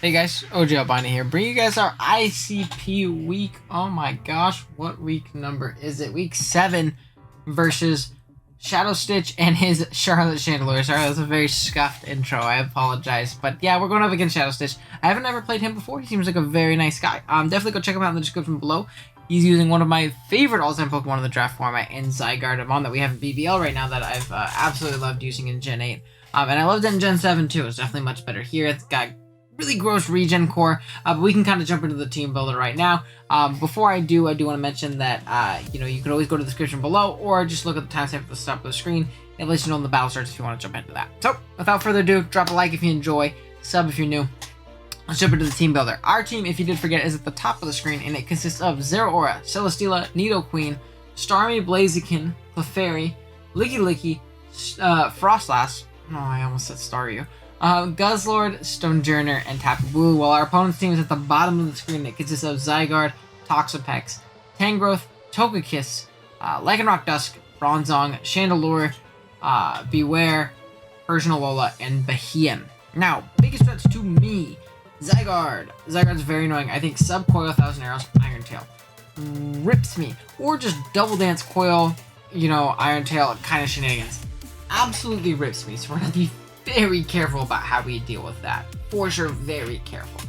Hey guys, OGalbina here, bringing you guys our ICP week. Oh my gosh, what week number is it? Week 7 versus Shadow Stitch and his Charlotte Chandelure. Sorry, that was a very scuffed intro. I apologize. But yeah, we're going up against Shadow Stitch. I haven't ever played him before. He seems like a very nice guy. Definitely go check him out in the description below. He's using one of my favorite all-time Pokemon in the draft format in Zygarde, a mon that we have in BBL right now that I've absolutely loved using in Gen 8. And I loved it in Gen 7 too. It's definitely much better here. It's got really gross regen core, but we can kind of jump into the team builder right now. Before I do want to mention that you could always go to the description below or just look at the timestamp at the top of the screen. It lets you know when the battle starts if you want to jump into that. So without further ado, drop a like if you enjoy, sub if you're new. Let's jump into the team builder. Our team, if you did forget, is at the top of the screen, and it consists of Zeraora, Celesteela, Nidoqueen, Starmie, Blaziken, Clefairy, Licky, Frostlass. Oh, I almost said Staryu. Guzzlord, Stonejourner, and Tapu Bulu, while our opponent's team is at the bottom of the screen. It consists of Zygarde, Toxapex, Tangrowth, Togekiss, Lycanroc Dusk, Bronzong, Chandelure, Beware, Persian Alola, and Beheeyem. Now, biggest threats to me, Zygarde. Zygarde's very annoying. I think Sub-Coil, 1,000 Arrows, Iron Tail rips me. Or just Double Dance Coil, Iron Tail kind of shenanigans. Absolutely rips me, so we're going to be very careful about how we deal with that. For sure, very careful.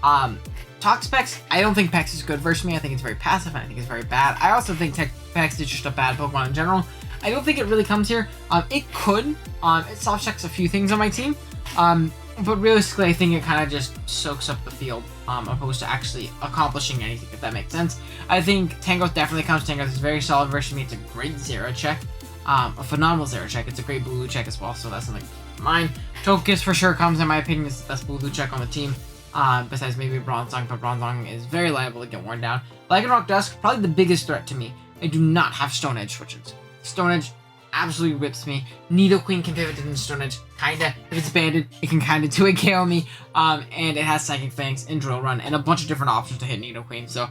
Toxapex, I don't think Pex is good versus me. I think it's very passive, and I think it's very bad. I also think Pex is just a bad Pokemon in general. I don't think it really comes here. It could. It soft checks a few things on my team. But realistically, I think it kind of just soaks up the field, opposed to actually accomplishing anything, if that makes sense. I think Tangrowth definitely comes. Tangrowth is very solid versus me. It's a great Zero check. A phenomenal Zero check. It's a great Blue check as well, so that's something to keep in mind. Togekiss for sure comes, in my opinion, is the best Blue check on the team. Besides maybe Bronzong, but Bronzong is very liable to get worn down. Lycanroc Dusk, probably the biggest threat to me. I do not have Stone Edge switches. Stone Edge absolutely rips me. Nidoqueen can pivot into Stone Edge, kinda. If it's banded, it can kinda 2-hit KO me. And it has Psychic Fangs and Drill Run and a bunch of different options to hit Nidoqueen. So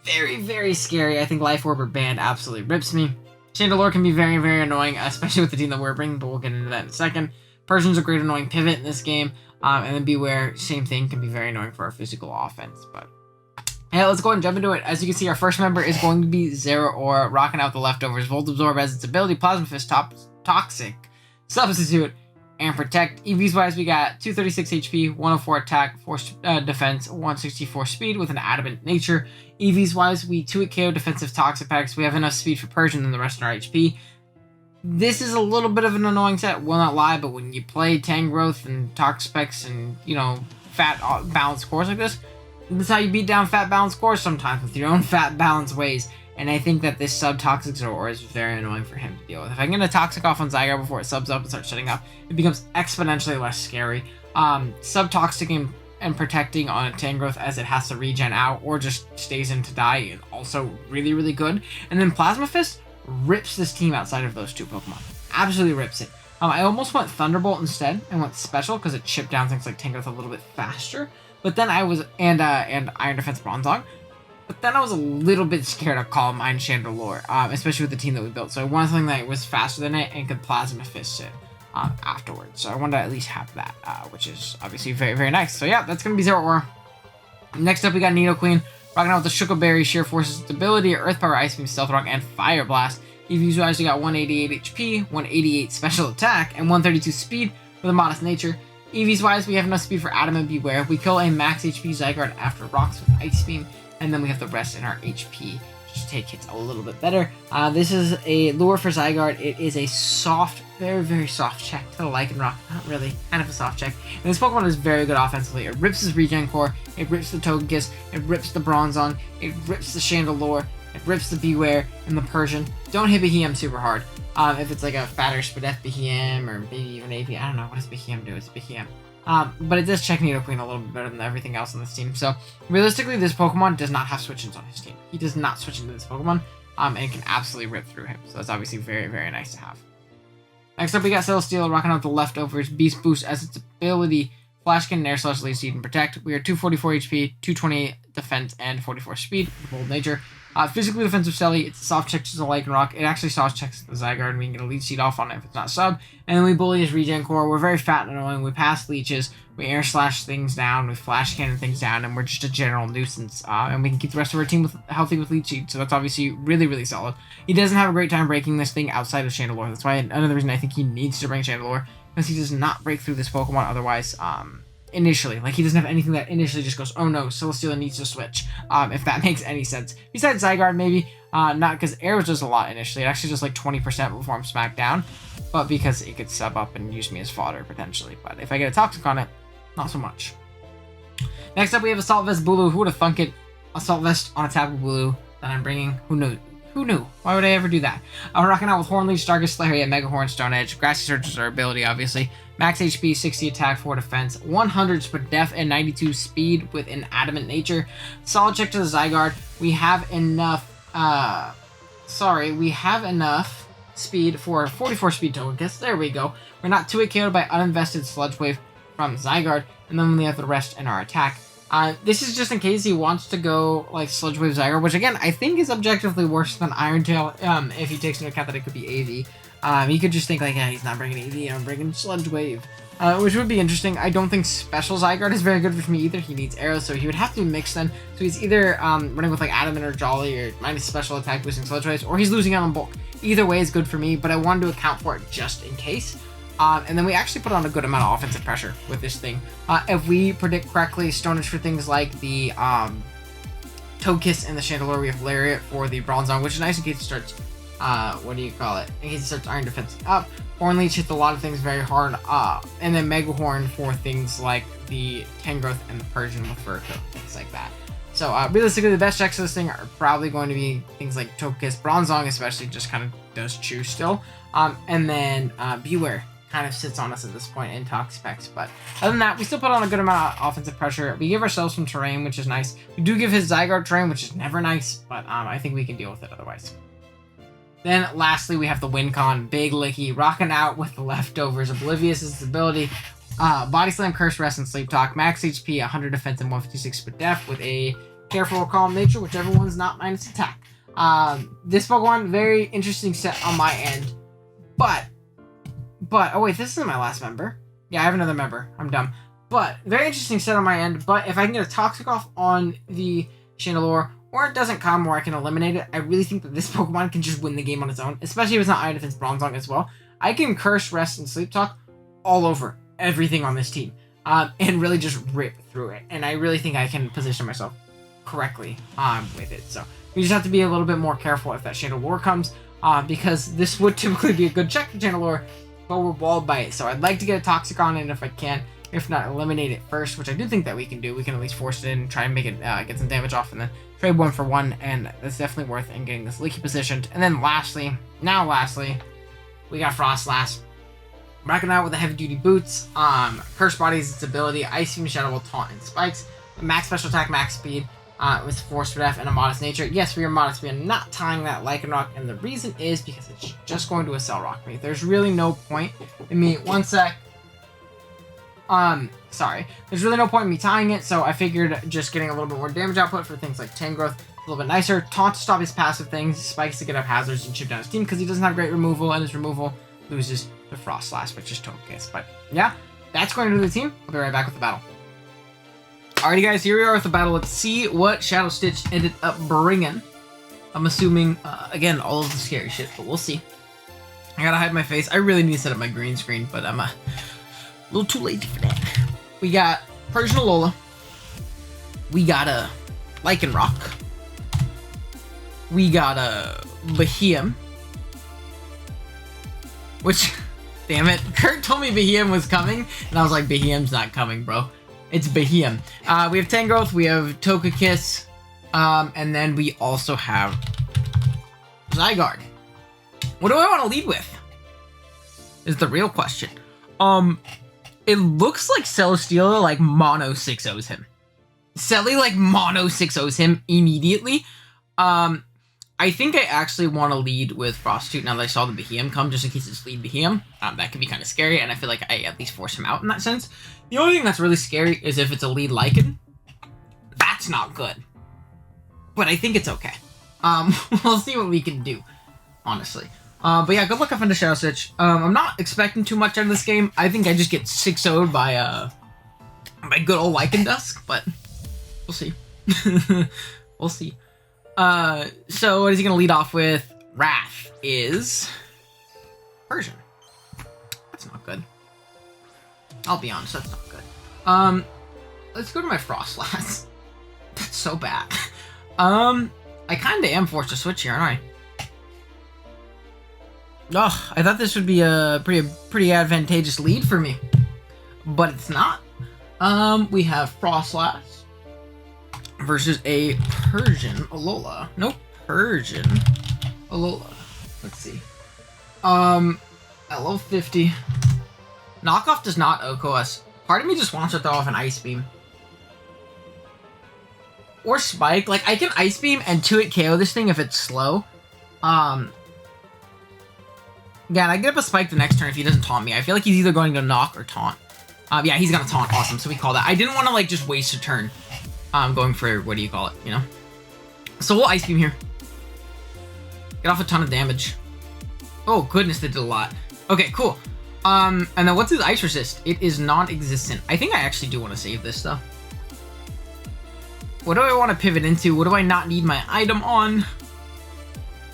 very, very scary. I think Life Orb or Band absolutely rips me. Chandelure can be very, very annoying, especially with the team that we're bringing, but we'll get into that in a second. Persian's a great annoying pivot in this game. And then Beware, same thing, can be very annoying for our physical offense. But yeah, let's go ahead and jump into it. As you can see, our first member is going to be Zeraora, rocking out the leftovers. Volt Absorb as its ability, Plasma Fist, Toxic, Substitute, and Protect. EVs wise, we got 236 HP, 104 attack, 4 defense, 164 speed with an adamant nature. EVs wise, we 2-hit KO defensive Toxapex. We have enough speed for Persian than the rest of our HP. This is a little bit of an annoying set, will not lie, but when you play Tangrowth and Toxapex and, fat balanced cores like this is how you beat down fat balanced cores sometimes, with your own fat balanced ways. And I think that this sub-toxic Zeraora is very annoying for him to deal with. If I can get a Toxic off on Zygarde before it subs up and starts shutting up, it becomes exponentially less scary. Sub-toxic and protecting on a Tangrowth as it has to regen out or just stays in to die is also really, really good. And then Plasma Fist rips this team outside of those two Pokemon. Absolutely rips it. I almost went Thunderbolt instead and went Special because it chipped down things like Tangrowth a little bit faster. But then I was, and Iron Defense Bronzong. But then I was a little bit scared of Calm Mind Chandelure, especially with the team that we built. So I wanted something that was faster than it and could Plasma Fist it afterwards. So I wanted to at least have that, which is obviously very, very nice. So yeah, that's going to be Zeraora. Next up, we got Nidoqueen, rocking out with the Shuckle Berry, Sheer Force's ability, Earth Power, Ice Beam, Stealth Rock, and Fire Blast. EVs wise, we got 188 HP, 188 special attack, and 132 speed with a modest nature. EVs wise, we have enough speed for Adamant Beware. We kill a max HP Zygarde after rocks with Ice Beam, and then we have the rest in our HP. Just take hits a little bit better. This is a lure for Zygarde. It is a soft, very, very soft check to the Lycanroc. Not really, kind of a soft check. And this Pokemon is very good offensively. It rips his regen core, it rips the Togekiss, it rips the Bronzong, it rips the Chandelure, it rips the Beware and the Persian. Don't hit Beheeyem super hard. If it's like a fatter Spadef Beheeyem or maybe even AP, I don't know, what does Beheeyem do? It's Beheeyem. But it does check Nidoqueen a little bit better than everything else on this team. So realistically, this Pokemon does not have switch-ins on his team. He does not switch into this Pokemon, and can absolutely rip through him. So that's obviously very, very nice to have. Next up, we got Celesteela rocking out the leftovers. Beast Boost as its ability, Flash Cannon, Air Slash, Leaf Seed, and Protect. We are 244 HP, 228 defense, and 44 speed with Bold Nature. Physically defensive Selly, it's soft checks to the Lycanroc. It actually soft checks the Zygarde, and we can get a leech seed off on it if it's not sub. And then we bully his regen core. We're very fat and annoying. We pass leeches. We air slash things down. We flash cannon things down, and we're just a general nuisance. And we can keep the rest of our team healthy with leech seed, so that's obviously really, really solid. He doesn't have a great time breaking this thing outside of Chandelure. That's why another reason I think he needs to bring Chandelure, because he does not break through this Pokemon otherwise. Initially, like he doesn't have anything that initially just goes, oh no, Celesteela needs to switch, if that makes any sense. Besides Zygarde, maybe, not because air was just a lot initially. It actually just like 20% before I'm smacked down, but because it could sub up and use me as fodder potentially. But if I get a Toxic on it, not so much. Next up, we have Assault Vest Bulu. Who would have thunk it? Assault Vest on a Tapu Bulu that I'm bringing. Who knew? Who knew? Why would I ever do that? I'm rocking out with Hornleaf, Stargust, Lariat, Mega Horn, Stone Edge. Grassy Surge is our ability, obviously. Max HP, 60 attack, 4 defense, 100 speed def, and 92 speed with an adamant nature. Solid check to the Zygarde. We have enough, we have enough speed for 44 speed Togekiss. There we go. We're not 2-hit KO'd by uninvested Sludge Wave from Zygarde, and then we have the rest in our attack. This is just in case he wants to go like Sludge Wave Zygarde, which again I think is objectively worse than Iron Tail. If he takes into account that it could be AV. He could just think like, yeah, he's not bringing AV, I'm bringing Sludge Wave, which would be interesting. I don't think Special Zygarde is very good for me either. He needs arrows, so he would have to mix them. So he's either running with like Adamant or Jolly or minus special attack boosting Sludge Waves, or he's losing out on bulk. Either way is good for me, but I wanted to account for it just in case. And then we actually put on a good amount of offensive pressure with this thing. If we predict correctly, Stone Edge for things like the Togekiss and the Chandelure, we have Lariat for the Bronzong, which is nice in case it starts, in case it starts Iron Defense up. Hornleech hits a lot of things very hard, and then Mega Horn for things like the Tangrowth and the Persian with Fur Coat, things like that. So realistically, the best checks of this thing are probably going to be things like Togekiss, Bronzong especially just kind of does chew still, and then Beware kind of sits on us at this point in Toxapex. But other than that, we still put on a good amount of offensive pressure. We give ourselves some terrain, which is nice. We do give his Zygarde terrain, which is never nice, but I think we can deal with it otherwise. Then lastly, we have the Wincon, Big Licky, rocking out with the leftovers. Oblivious is his ability. Body Slam, Curse, Rest, and Sleep Talk. Max HP, 100 defense, and 156 speed def with a Careful or Calm nature, whichever one's not minus attack. This Pokemon, very interesting set on my end, but oh wait, this isn't my last member. Yeah, I have another member. I'm dumb. But very interesting set on my end. But if I can get a Toxic off on the Chandelure, or it doesn't come where I can eliminate it, I really think that this Pokemon can just win the game on its own, especially if it's not Iron Defense Bronzong as well. I can Curse, Rest, and Sleep Talk all over everything on this team, and really just rip through it. And I really think I can position myself correctly with it. So we just have to be a little bit more careful if that Chandelure comes, because this would typically be a good check for Chandelure, but we're walled by it. So I'd like to get a Toxic on it if I can. If not, eliminate it first, which I do think that we can do. We can at least force it in and try and make it get some damage off, and then trade 1 for 1, and that's definitely worth in getting this Leaky positioned. And then lastly, we got Frostlass. Rocking out with the heavy duty boots. Curse Body's its ability, Ice Beam, Shadow Ball, Taunt, and Spikes. Max special attack, max speed, with Force for Def and a modest nature. Yes, we are modest. We are not tying that Lycanroc, and the reason is because it's just going to a Cell Rock me. There's really no point in me. One sec. There's really no point in me tying it, so I figured just getting a little bit more damage output for things like Tangrowth, a little bit nicer. Taunt to stop his passive things, Spikes to get up hazards and chip down his team because he doesn't have great removal, and his removal loses the Frostlass, which is Togekiss. But yeah, that's going to do the team. I'll be right back with the battle. Alrighty guys, here we are with the battle. Let's see what Shadow Stitch ended up bringing. I'm assuming, again, all of the scary shit, but we'll see. I gotta hide my face. I really need to set up my green screen, but I'm a little too late for that. We got Persian Alola. We got a Lycanroc. We got a Beheeyem. Which, damn it, Kurt told me Beheeyem was coming, and I was like, Beheeyem's not coming, bro. It's Beheeyem. We have Tangrowth, we have Togekiss, and then we also have Zygarde. What do I want to lead with? Is the real question. It looks like Celesteela like mono 6-0s him. Celly like mono 6-0s him immediately. I think I actually want to lead with Prostitute now that I saw the Beheeyem come, just in case it's lead Beheeyem. That could be kind of scary, and I feel like I at least force him out in that sense. The only thing that's really scary is if it's a lead Lycan. That's not good. But I think it's okay. We'll see what we can do, honestly. But yeah, good luck up into Shadow Stitch. I'm not expecting too much out of this game. I think I just get 6-0'd by good old Lycandusk, but we'll see. We'll see. So what is he gonna lead off with? Wrath is Persian. That's not good. I'll be honest, that's not good. Let's go to my Frostlass. That's so bad. I kinda am forced to switch here, aren't I? Ugh, I thought this would be a pretty advantageous lead for me. But it's not. We have Frostlass versus a Persian Alola. Nope, Persian Alola. Let's see. At level 50. Knockoff does not OHKO us. Part of me just wants to throw off an Ice Beam. Or Spike. Like, I can Ice Beam and 2-hit KO this thing if it's slow. Yeah, and I get up a Spike the next turn if he doesn't taunt me. I feel like he's either going to knock or taunt. Yeah, he's gonna taunt. Awesome, so we call that. I didn't want to, like, just waste a turn. Going for, what do you call it, you know? So we'll Ice Beam here. Get off a ton of damage. Oh, goodness, that did a lot. Okay, cool. And then what's his Ice Resist? It is non-existent. I think I actually do want to save this, though. What do I want to pivot into? What do I not need my item on?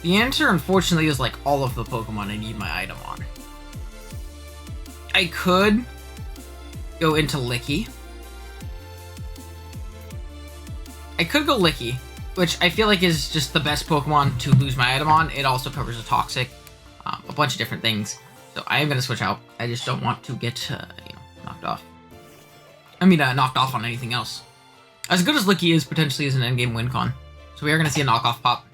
The answer, unfortunately, is like all of the Pokemon I need my item on. I could go into Licky. I could go Licky, which I feel like is just the best Pokemon to lose my item on. It also covers a Toxic, a bunch of different things. So I am going to switch out. I just don't want to get, knocked off. I mean, knocked off on anything else. As good as Licky is potentially as an endgame win con. So we are going to see a knockoff pop.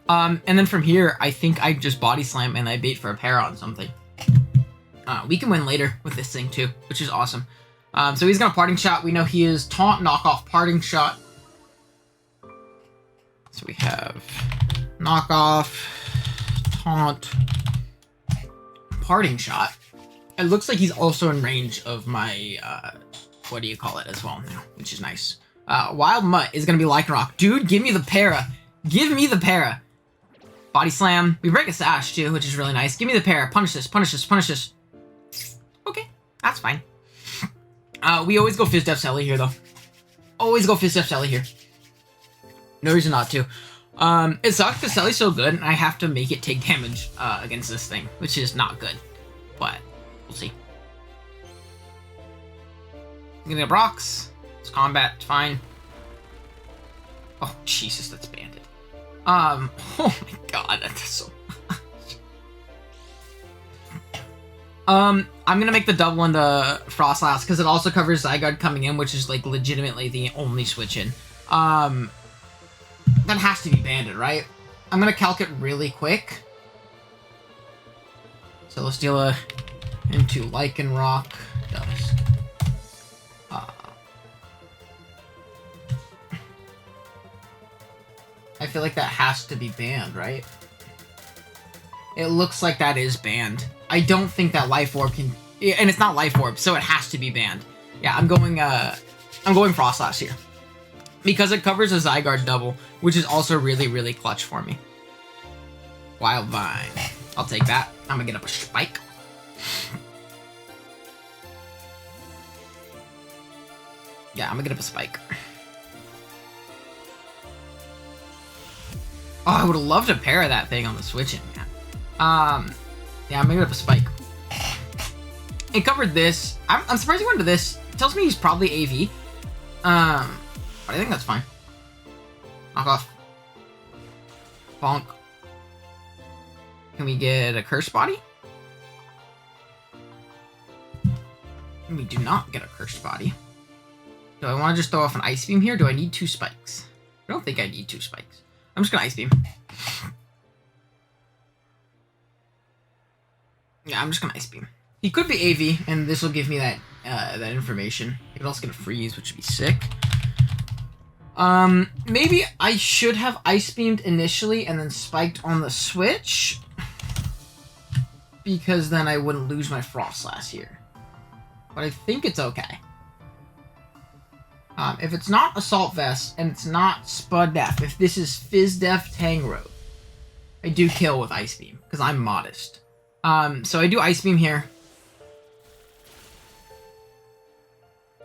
And then from here, I think I just Body Slam and I bait for a pair on something. We can win later with this thing too, which is awesome. So he's going to Parting Shot. We know he is Taunt, Knockoff, Parting Shot. So we have Knockoff, Taunt, Parting Shot. It looks like he's also in range of my, what do you call it as well now, which is nice. Wild Mutt is going to be Lycanroc. Dude, give me the para. Give me the para. Body Slam. We break a Sash too, which is really nice. Give me the para. Punish this, punish this, punish this. Okay, that's fine. We always go Fizz Def Selly here, though. Always go Fizz Def Selly here. No reason not to. It sucks because Selly's so good, and I have to make it take damage against this thing, which is not good. But we'll see. I'm gonna get Brox. It's combat, it's fine. Oh, Jesus, that's banded. Oh my god, that's so much. I'm gonna make the double into Frostlass, because it also covers Zygarde coming in, which is, like, legitimately the only switch in. That has to be banded, right? I'm gonna calc it really quick. Celesteela into Lycanroc. Dusk. I feel like that has to be banned, right? It looks like that is banned. I don't think that Life Orb can... And it's not Life Orb, so it has to be banned. Yeah, I'm going Frostlass here. Because it covers a Zygarde double, which is also really, really clutch for me. Wild Vine. I'll take that. I'm gonna get up a Spike. Yeah, I'm gonna get up a Spike. Oh, I would have loved to pair that thing on the switch-in, man. Yeah, I'm gonna get up a Spike. It covered this. I'm surprised he went to this. It tells me he's probably AV. But I think that's fine. Knock off. Bonk. Can we get a Curse Body? We do not get a Cursed Body. Do I want to just throw off an Ice Beam here? Do I need 2 spikes? I don't think I need 2 spikes. I'm just gonna Ice Beam. Yeah, I'm just gonna Ice Beam. He could be AV, and this will give me that that information. He could also get a Freeze, which would be sick. Maybe I should have Ice Beamed initially and then spiked on the switch, because then I wouldn't lose my Frostlass here. But I think it's okay. If it's not Assault Vest and it's not Spud Def, if this is Fizz Def Tangrowth, I do kill with Ice Beam because I'm modest. So I do Ice Beam here.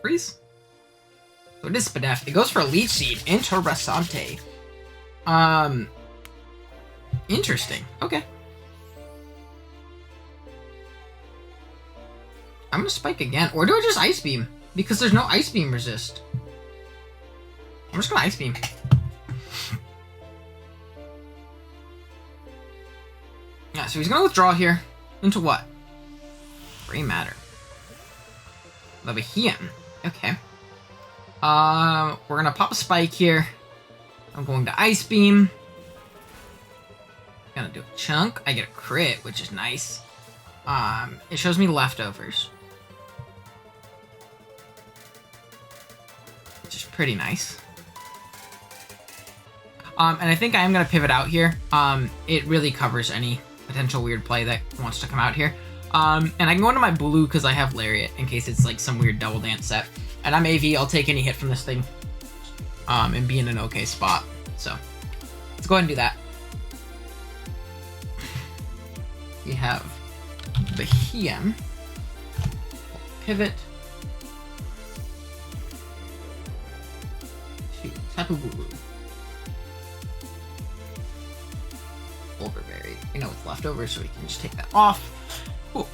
Freeze. So it is Spud Def. It goes for a Leech Seed. Interessante. Interesting. Okay. I'm gonna Spike again. Or do I just Ice Beam? Because there's no Ice Beam resist. I'm just gonna Ice Beam. Yeah, so he's gonna withdraw here. Into what? Gray Matter. Leviathan. Okay. We're gonna pop a Spike here. I'm going to Ice Beam. Gonna do a chunk. I get a crit, which is nice. It shows me leftovers, which is pretty nice. And I think I am gonna pivot out here. It really covers any potential weird play that wants to come out here. And I can go into my blue because I have Lariat in case it's like some weird double dance set. And I'm AV. I'll take any hit from this thing. And be in an okay spot. So let's go ahead and do that. We have the Hiem. Pivot. To Tapu Bulu. Bulberberry. We know it's left over, so we can just take that off. Cool.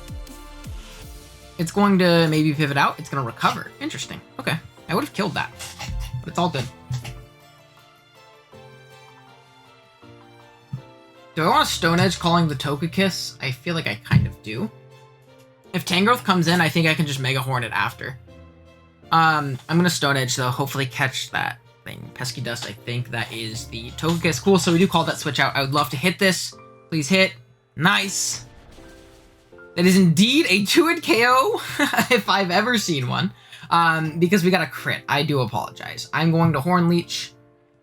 It's going to maybe pivot out. It's going to recover. Interesting. Okay. I would have killed that. But it's all good. Do I want to Stone Edge calling the Togekiss? I feel like I kind of do. If Tangrowth comes in, I think I can just Mega Horn it after. I'm going to Stone Edge, though. Hopefully catch that thing. Pesky Dust, I think that is the Togekiss. Cool, so we do call that switch out. I would love to hit this. Please hit. Nice. That is indeed a 2-hit KO, if I've ever seen one. Because we got a crit. I do apologize. I'm going to Horn Leech,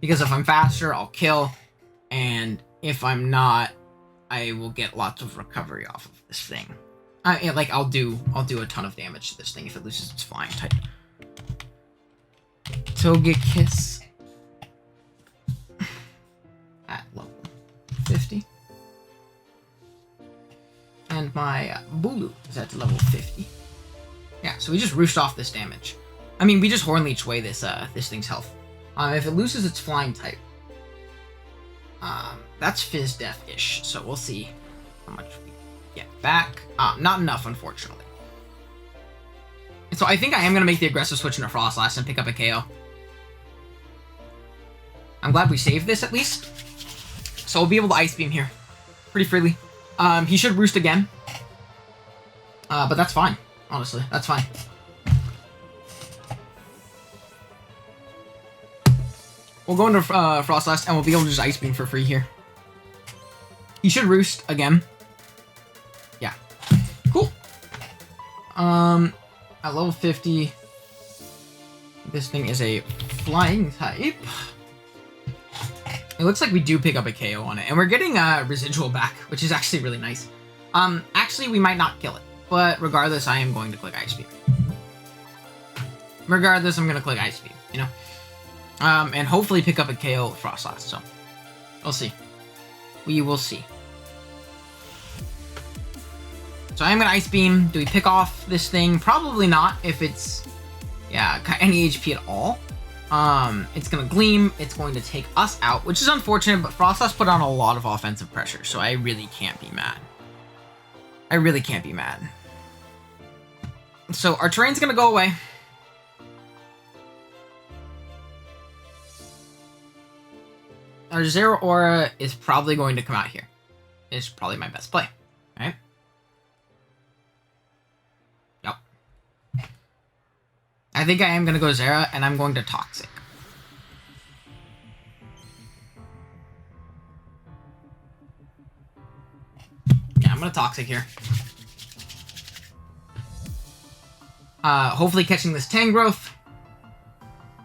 because if I'm faster, I'll kill. And if I'm not, I will get lots of recovery off of this thing. I'll do a ton of damage to this thing if it loses its flying type. Togekiss at level 50. And my Bulu is at level 50. Yeah, so we just rooshed off this damage. I mean, we just Horn Leech away this thing's health. If it loses its flying type, that's Fizz Def-ish, so we'll see how much we get back. Not enough, unfortunately. So I think I am going to make the aggressive switch into Frostlass and pick up a KO. I'm glad we saved this, at least. So we'll be able to Ice Beam here pretty freely. He should Roost again. But that's fine, honestly. That's fine. We'll go into Frostlass, and we'll be able to just Ice Beam for free here. He should Roost again. Yeah. Cool. At level 50, this thing is a flying type. It looks like we do pick up a KO on it, and we're getting residual back, which is actually really nice. Actually, we might not kill it, but regardless, I am going to click Ice Beam. Regardless, I'm going to click Ice Beam, you know? And hopefully pick up a KO with Frostlass, so we'll see. We will see. So I am going to Ice Beam. Do we pick off this thing? Probably not, if it's, yeah, any HP at all. It's going to Gleam. It's going to take us out, which is unfortunate, but Frostlass put on a lot of offensive pressure, so I really can't be mad. I really can't be mad. So our terrain's going to go away. Our Zero Aura is probably going to come out here. It's probably my best play, right? Yep. I think I am going to go Zera, and I'm going to Toxic. Yeah, I'm going to Toxic here. Hopefully catching this Tangrowth.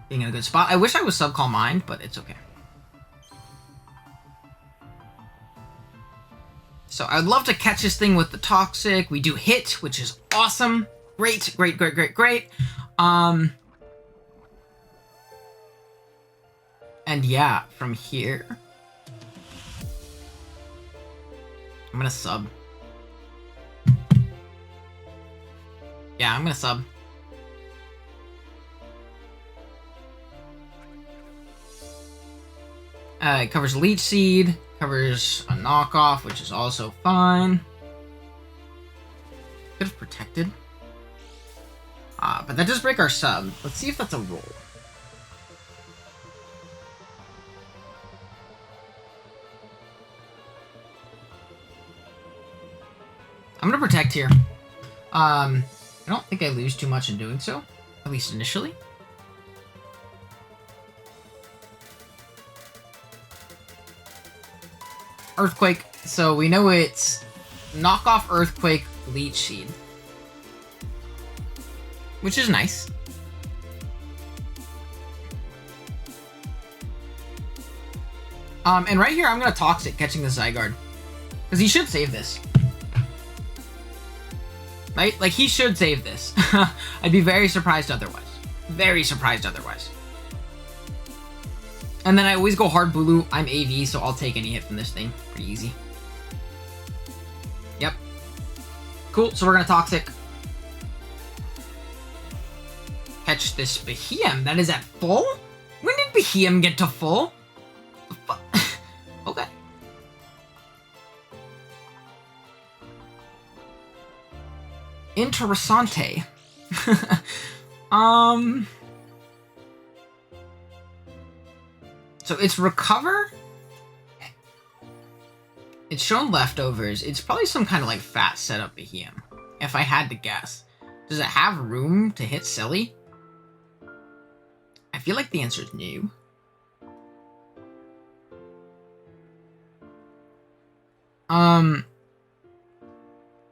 Being in a good spot. I wish I was Subcall Mind, but it's okay. So I'd love to catch this thing with the Toxic. We do hit, which is awesome. Great, great, great, great, great. And yeah, from here, I'm gonna sub. Yeah, I'm gonna sub. It covers Leech Seed, covers a knockoff, which is also fine. Could have protected. But that does break our sub. Let's see if that's a roll. I'm gonna protect here. I don't think I lose too much in doing so, at least initially. Earthquake, so we know it's knockoff Earthquake, Leech Seed, which is nice. And right here, I'm gonna Toxic, catching the Zygarde, because he should save this. Right? Like, he should save this. I'd be very surprised otherwise. Very surprised otherwise. And then I always go hard Bulu. I'm AV, so I'll take any hit from this thing. Pretty easy. Yep. Cool, so we're gonna Toxic. Catch this Behem. That is at full? When did Behem get to full? Okay. Interessante. So it's Recover. It's shown Leftovers. It's probably some kind of like fat setup Behem, if I had to guess. Does it have room to hit Silly? I feel like the answer is no.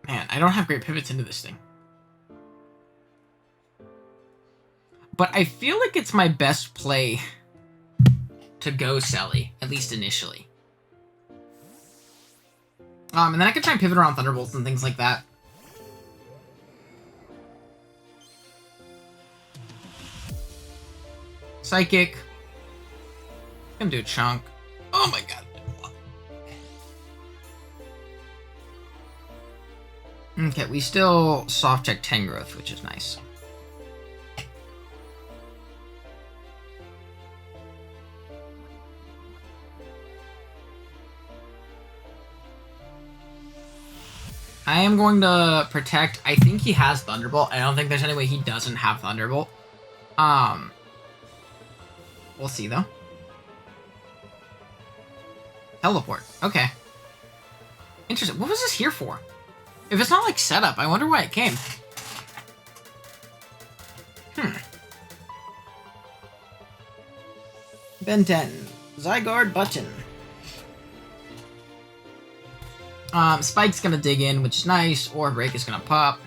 Man, I don't have great pivots into this thing. But I feel like it's my best play to go Selly, at least initially. And then I could try and pivot around Thunderbolts and things like that. Psychic. Gonna do a chunk. Oh my god. Okay, we still soft check Tangrowth, which is nice. I am going to protect. I think he has Thunderbolt. I don't think there's any way he doesn't have Thunderbolt. We'll see though. Teleport. Okay. Interesting. What was this here for? If it's not like setup, I wonder why it came. Ben 10. Zygarde button. Spike's gonna dig in, which is nice. Or Break is gonna pop.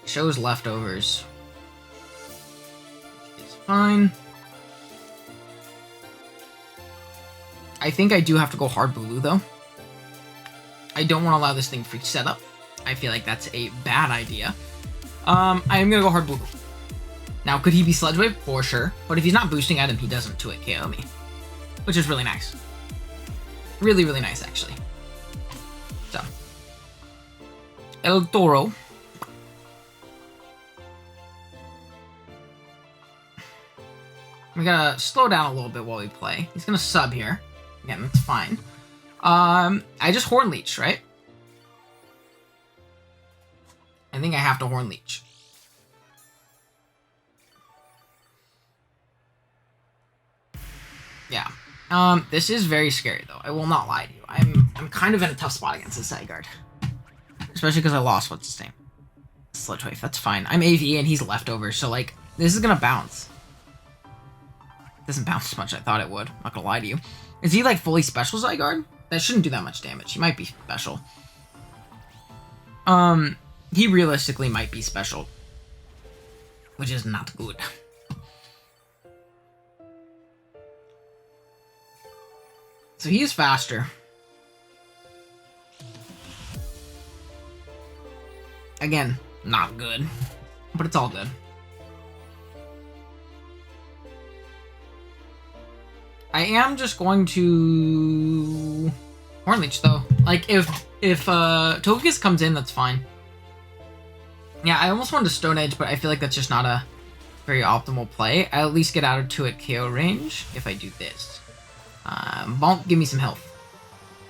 Shows Leftovers. It's fine. I think I do have to go hard Bulu though. I don't want to allow this thing free setup. I feel like that's a bad idea. I am gonna go hard Bulu. Now, could he be Sludge Wave? For sure. But if he's not boosting at him, he doesn't 2-hit KO me. Which is really nice. Really, really nice, actually. So. El Toro. We gotta slow down a little bit while we play. He's gonna sub here. Again, that's fine. I just Horn Leech, right? I think I have to Horn Leech. Yeah. This is very scary though. I will not lie to you. I'm kind of in a tough spot against this Zygarde. Especially because I lost what's his name. Sludge Wave, that's fine. I'm AV and he's Leftovers, so like this is gonna bounce. It doesn't bounce as much as I thought it would. I'm not gonna lie to you. Is he like fully special Zygarde? That shouldn't do that much damage. He might be special. He realistically might be special. Which is not good. So he is faster. Again, not good. But it's all good. I am just going to Horn Leech though. Like if Togekiss comes in, that's fine. Yeah, I almost wanted to Stone Edge, but I feel like that's just not a very optimal play. I at least get out of 2 at KO range if I do this. Bonk, give me some health.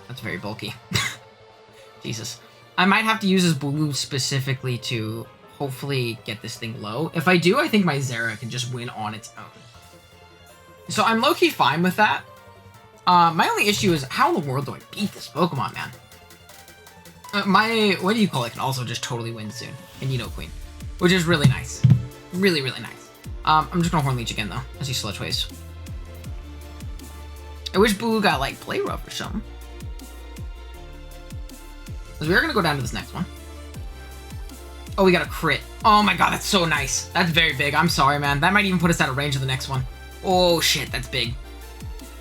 That's very bulky. Jesus. I might have to use his blue specifically to hopefully get this thing low. If I do, I think my Zera can just win on its own. So I'm low-key fine with that. My only issue is how in the world do I beat this Pokemon, man? My, what do you call it, can also just totally win soon. And Nidoqueen, which is really nice. Really, really nice. I'm just gonna Horn Leech again, though, as he Sludge Waves. I wish Boo got, like, Play Rough or something. Because we are gonna go down to this next one. Oh, we got a crit. Oh my god, that's so nice. That's very big. I'm sorry, man. That might even put us out of range of the next one. Oh, shit, that's big.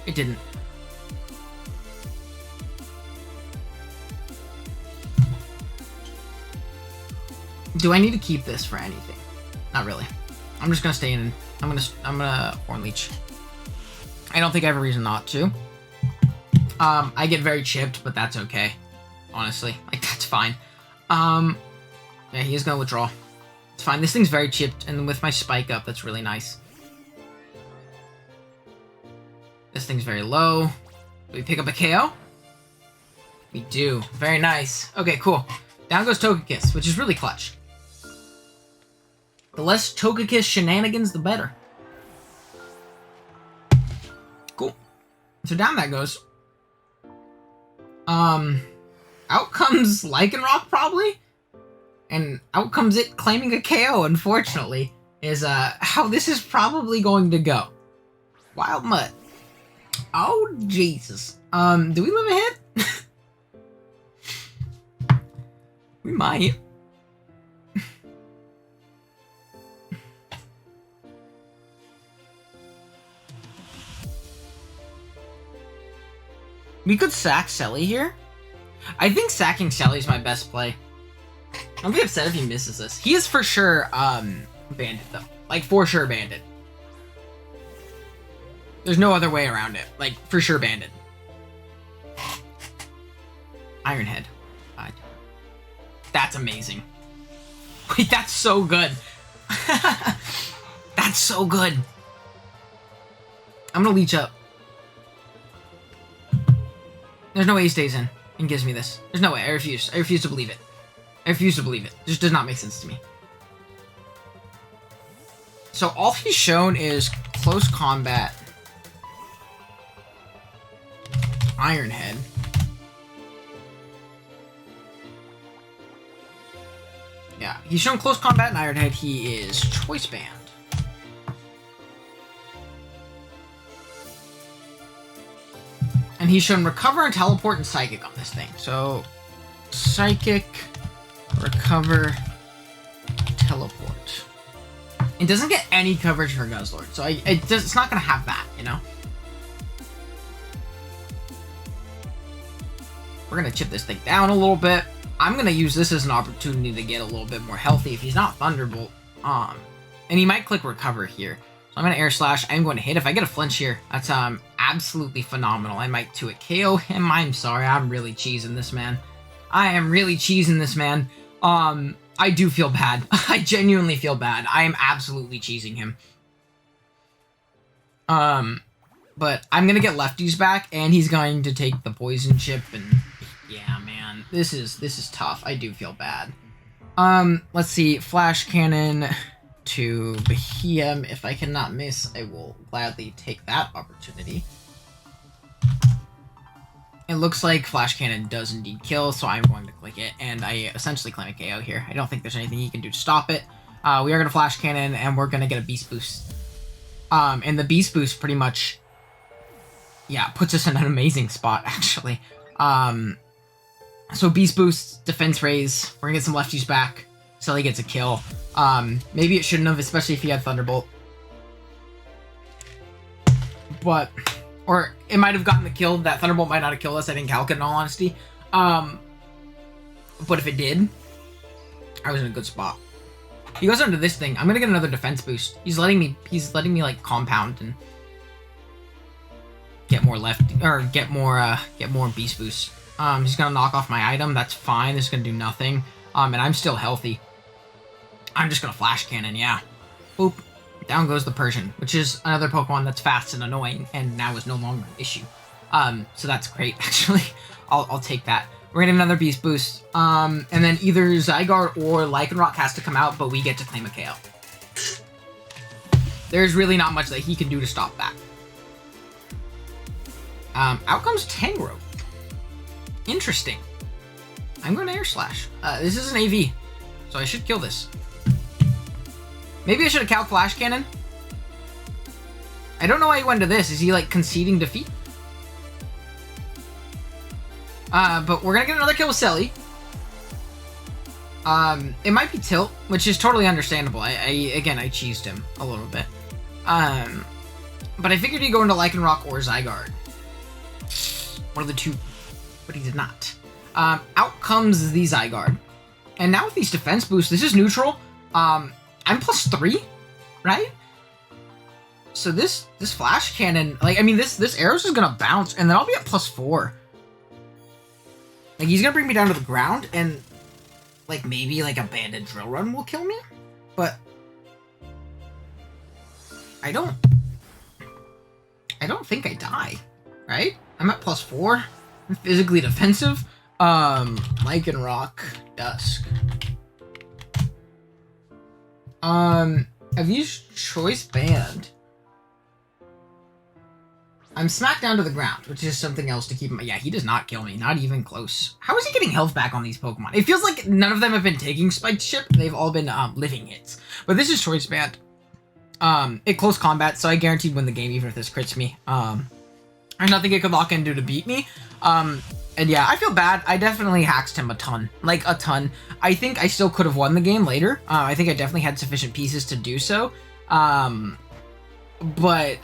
It didn't. Do I need to keep this for anything? Not really. I'm just gonna stay in. I'm gonna Horn Leech. I don't think I have a reason not to. I get very chipped, but that's okay. Honestly, like that's fine. Yeah, he is gonna withdraw. It's fine. This thing's very chipped, and with my spike up, that's really nice. This thing's very low. Do we pick up a KO? We do. Very nice. Okay, cool. Down goes Togekiss, which is really clutch. The less Togekiss shenanigans, the better. Cool. So down that goes. Out comes Lycanroc, probably. And out comes it claiming a KO, unfortunately, is how this is probably going to go. Wild Mutt. Oh, Jesus. Do we live a hit? We might. We could sack Selly here. I think sacking Selly is my best play. I'll be upset if he misses this. He is for sure Bandit, though. Like, for sure Bandit. There's no other way around it. Like, for sure Bandit. Iron Head. That's amazing. Wait, that's so good. That's so good. I'm gonna leech up. There's no way he stays in and gives me this. There's no way. I refuse. I refuse to believe it. I refuse to believe it. It just does not make sense to me. So all he's shown is close combat, Iron Head. Yeah, he's shown close combat and Iron Head. He is Choice Band. And he's shown Recover and Teleport and Psychic on this thing. So, Psychic, Recover, Teleport. It doesn't get any coverage for Guzzlord, so it's not going to have that, you know? We're going to chip this thing down a little bit. I'm going to use this as an opportunity to get a little bit more healthy if he's not Thunderbolt. And he might click Recover here. So I'm going to Air Slash. I'm going to hit. If I get a flinch here, that's absolutely phenomenal. I might 2-hit KO him. I'm sorry. I'm really cheesing this, man. I am really cheesing this, man. I do feel bad. I genuinely feel bad. I am absolutely cheesing him. But I'm going to get lefties back, and he's going to take the Poison Chip, and yeah, man. This is tough. I do feel bad. Let's see. Flash Cannon to Behem. If I cannot miss, I will gladly take that opportunity. It looks like Flash Cannon does indeed kill, so I'm going to click it, and I essentially claim a KO here. I don't think there's anything he can do to stop it. We are going to Flash Cannon, and we're going to get a Beast Boost. And the Beast Boost pretty much, yeah, puts us in an amazing spot, actually. So Beast Boost, Defense Raise, we're going to get some lefties back. Sully gets a kill. Maybe it shouldn't have, especially if he had Thunderbolt. But, or it might have gotten the kill. That Thunderbolt might not have killed us. I didn't calculate, in all honesty. But if it did, I was in a good spot. He goes under this thing. I'm gonna get another defense boost. He's letting me like compound, and get more beast boosts. He's gonna knock off my item. That's fine. This is gonna do nothing. And I'm still healthy. I'm just gonna flash cannon. Yeah. Boop. Down goes the Persian, which is another Pokemon that's fast and annoying, and now is no longer an issue. So that's great. Actually, I'll take that. We're gonna have another beast boost. And then either Zygarde or Lycanroc has to come out, but we get to claim a KO. There's really not much that he can do to stop that. Out comes Tangrowth. Interesting. I'm going to Air Slash. This is an AV, so I should kill this. Maybe I should have Cal Flash Cannon. I don't know why he went to this. Is he, like, conceding defeat? But we're going to get another kill with Selly. It might be Tilt, which is totally understandable. Again, I cheesed him a little bit. But I figured he'd go into Lycanroc or Zygarde. One of the two. But he did not. Out comes the Zygarde. And now with these defense boosts, this is neutral. I'm +3, right? So this Flash Cannon, like, I mean, this arrow's just gonna bounce, and then I'll be at +4. Like, he's gonna bring me down to the ground, and, like, maybe, like, a Banded Drill Run will kill me? But I don't think I die, right? I'm at +4. I'm physically defensive. Lycanroc, Dusk. I've used Choice Band. I'm smacked down to the ground, which is something else to keep in mind. Yeah, he does not kill me, not even close. How is he getting health back on these Pokemon? It feels like none of them have been taking Spiked Chip. They've all been living hits. But this is Choice Band. It close combat, so I guaranteed win the game even if this crits me. There's nothing it could lock into to beat me. And yeah, I feel bad. I definitely haxed him a ton. Like, a ton. I think I still could have won the game later. I think I definitely had sufficient pieces to do so. But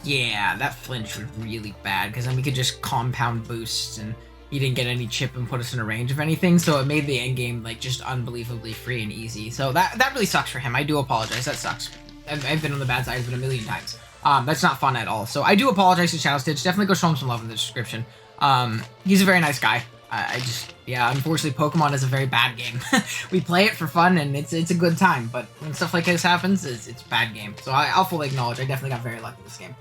yeah, that flinch was really bad, because then we could just compound boosts, and he didn't get any chip and put us in a range of anything, so it made the end game, like, just unbelievably free and easy. So that really sucks for him. I do apologize. That sucks. I've been on the bad side of it a million times. That's not fun at all. So I do apologize to Shadow Stitch. Definitely go show him some love in the description. He's a very nice guy. Yeah, unfortunately, Pokemon is a very bad game. We play it for fun, and it's a good time, but when stuff like this happens, it's a bad game. So I'll fully acknowledge I definitely got very lucky this game.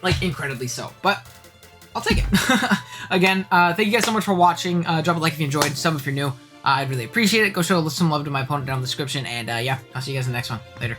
Like, incredibly so. But I'll take it. Again, thank you guys so much for watching. Drop a like if you enjoyed, sub if you're new. I'd really appreciate it. Go show some love to my opponent down in the description, and yeah, I'll see you guys in the next one. Later.